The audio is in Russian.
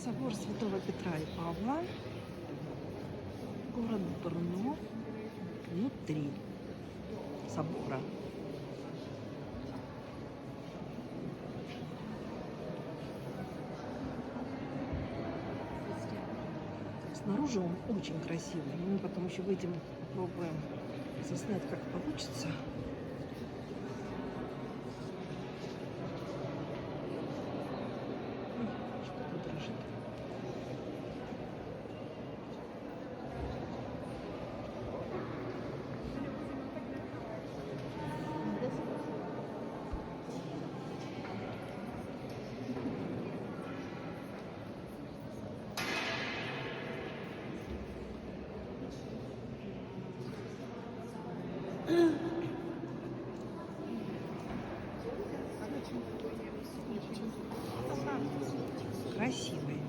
Собор Святого Петра и Павла, город Брно, внутри собора. Снаружи он очень красивый. Мы потом еще выйдем, попробуем заснять, как получится. Ой, что-то дрожит. Красивый.